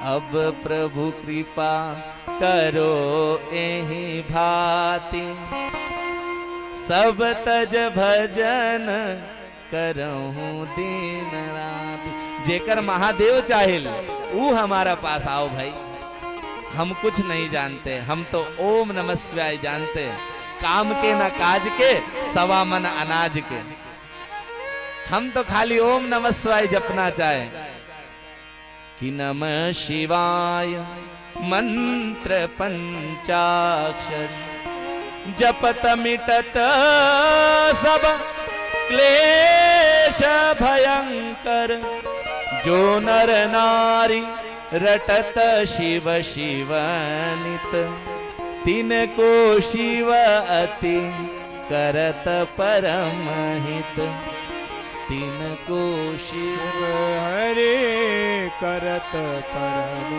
अब प्रभु कृपा करो एहि भांति, सब तज भजन करहूं दिन रात। जेकर महादेव चाहिल ऊ हमारा पास आओ भाई। हम कुछ नहीं जानते, हम तो ओम नमः शिवाय जानते। काम के न काज के, सवा मन अनाज के। हम तो खाली ओम नमः शिवाय जपना चाहे कि नमः शिवाय मंत्र पंचाक्षर, जपत मिटत सब क्लेश भयंकर। जो नर नारी रटत शिव शिव नित, तिनको शिव अति करत परम हित। तिनको शिव हरे करत परम